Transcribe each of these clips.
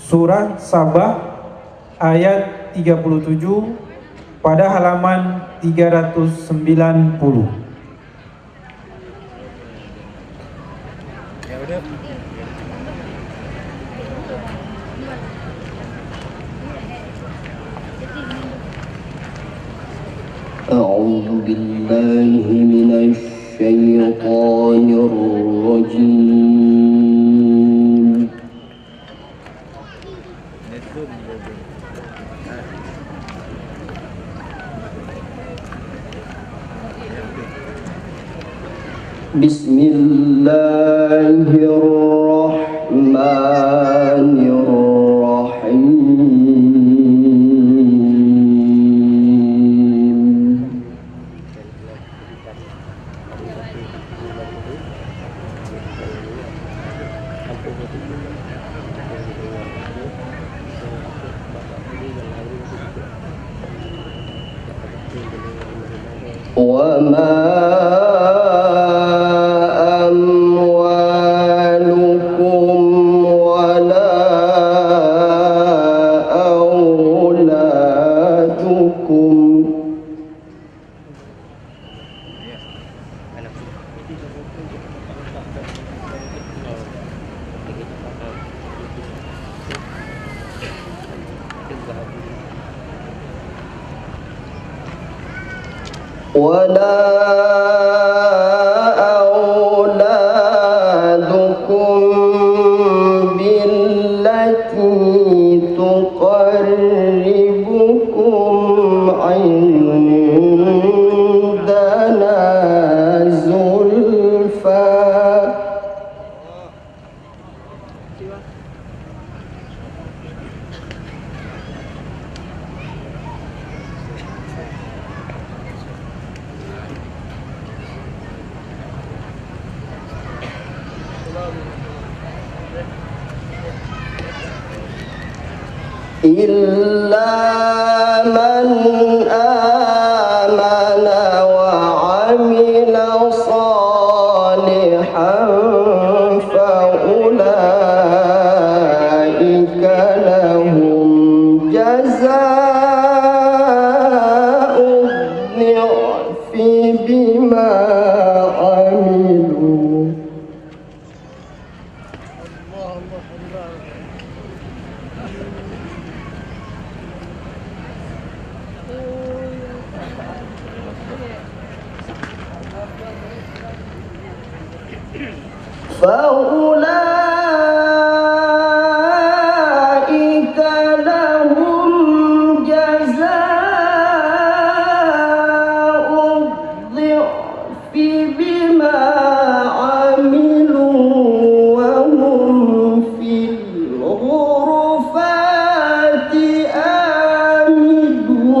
Surah Sabah ayat 37 pada halaman 390. أعوذ بالله من الشيطان الرجيم. بسم الله الرحمن الرحيم. وما أموالكم ولا أولادكم بالتي تقربكم عندنا زلفى إلا من آمن وعمل صالحا فأولئك لهم جزاء الضعف بما عملوا. فأولئك لهم جزاء الضعف بما عملوا وهم في الغرفات آمنون.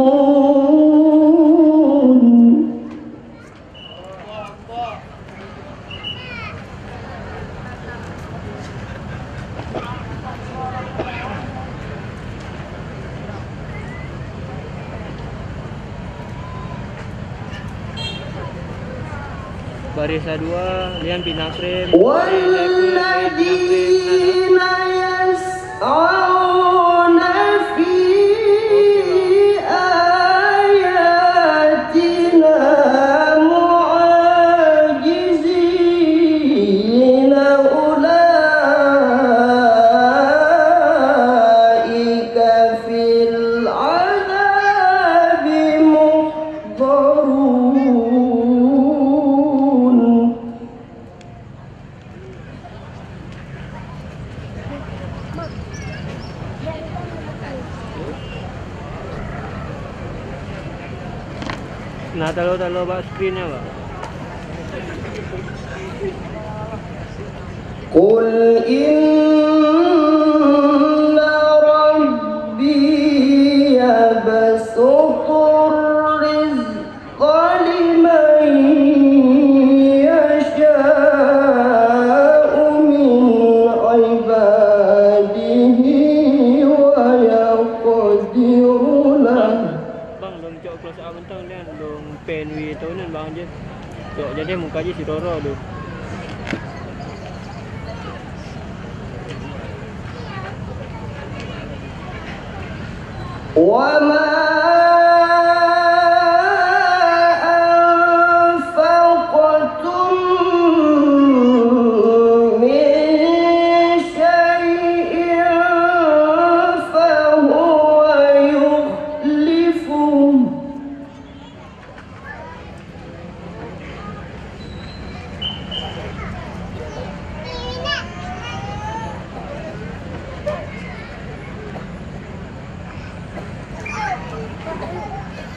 Barisan 2, Lian Pinang Frame. والذين يسعون في آياتنا معاجزين أولئك في العذاب محضرون. Nah, taruh bak screen ya, Pak. قل إن ربي يبسط الرزق لمن يشاء من عباده ويقدر له. Bang, dong cok kelas A bentang Lian, dong pen wi tahunan bang je. Cok jadi muka je si Roro tu. وما أنفقتم من شيء فهو يخلفه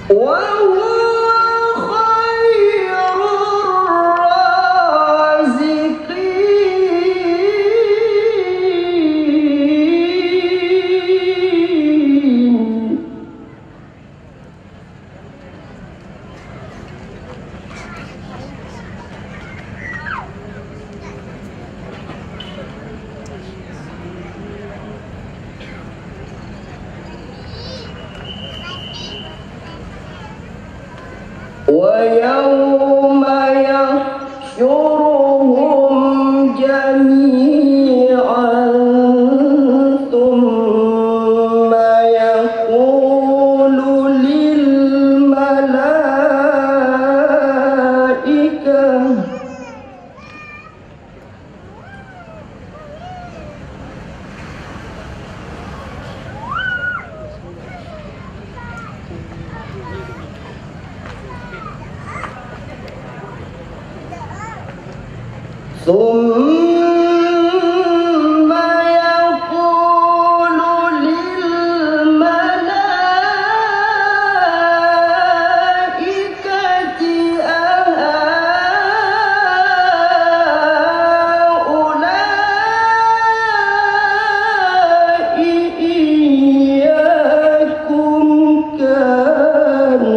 وهو خير الرازقين ويوم يحشرهم جميعا ثم يقول للملائكة ثم يقول للملائكة أهؤلاء إياكم كانوا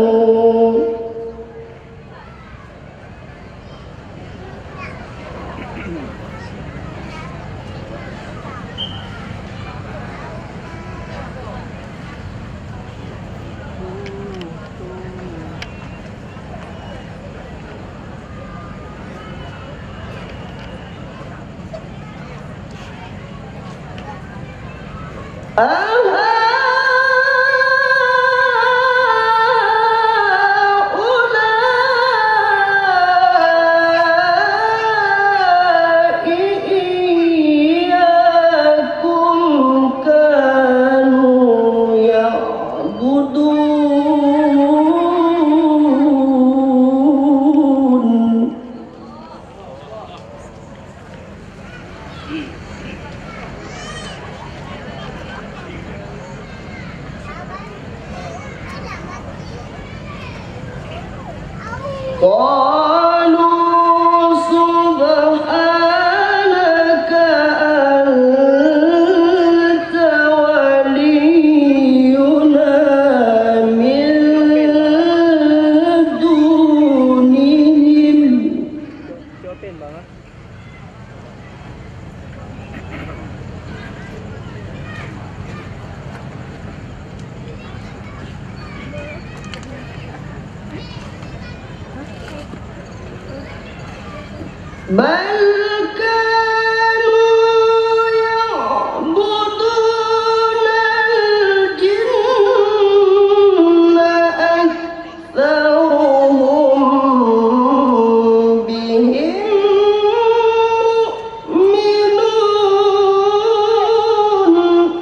أهؤلاء إياكم كانوا يعبدون قالوا سبحانك أنت ولينا من دونهم Jawabin bang ah. بل كانوا يعبدون الجن أكثرهم بهم مؤمنون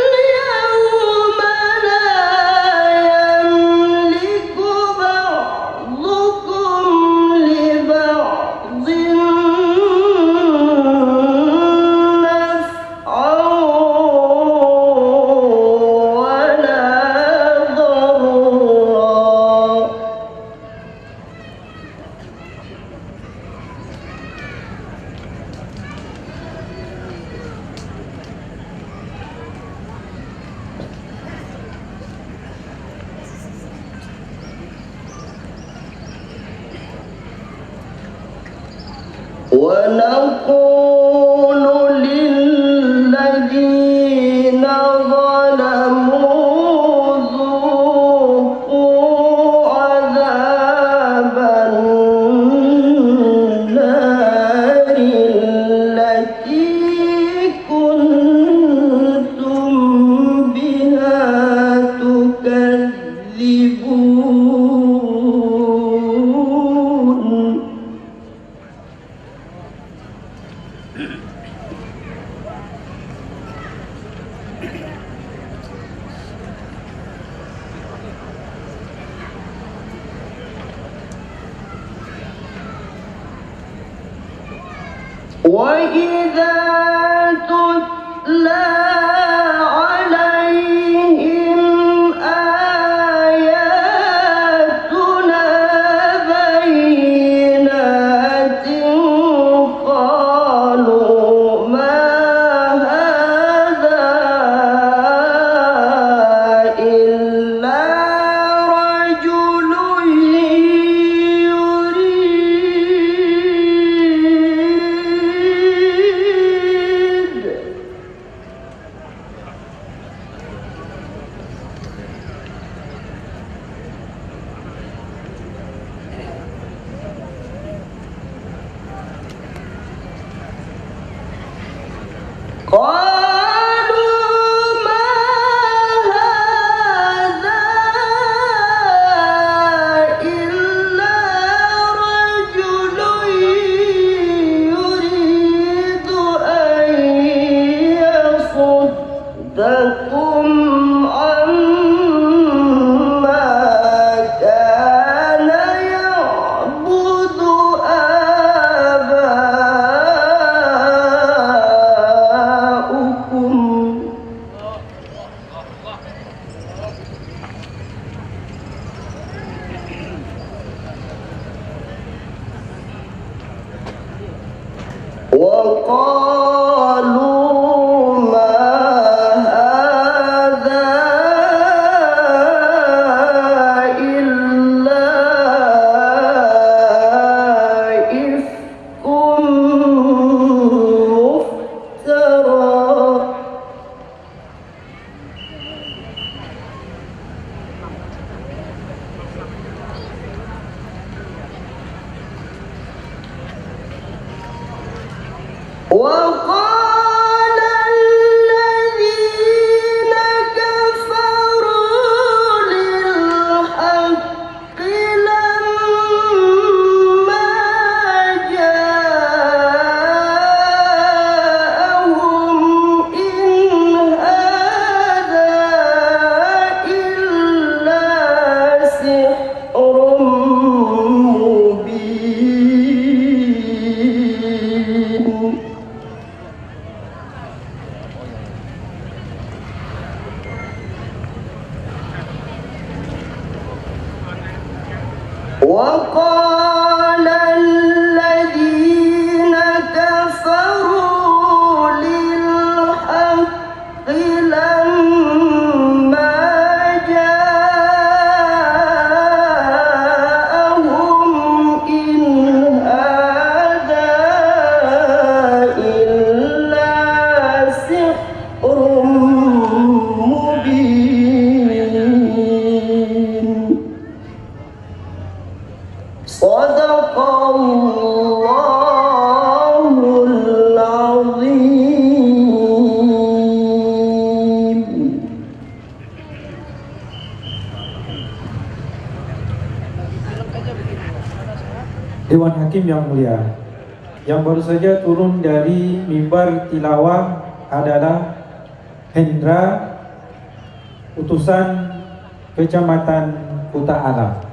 فاليوم لا يملك بعضكم لبعض نفعا ولا ضرا ونقول وإذا تتلى عليهم آياتنا بينات قالوا ما هذا إلا رجل يريد قالوا ما هذا إلا رجل يريد أن يصدكم عما كان يعبد آباؤكم وقالوا ما هذا إلا إفك مفترى وقال الذين كفروا للحق لما جاءهم إن هذا إلا سحر مبين وقال الذين كفروا للحق لما جاءهم إن هذا إلا سحر مبين صدق الله العظيم. Dewan Hakim yang mulia, yang baru saja turun dari mimbar tilawah adalah Hendra, utusan Kecamatan Kuta Alam.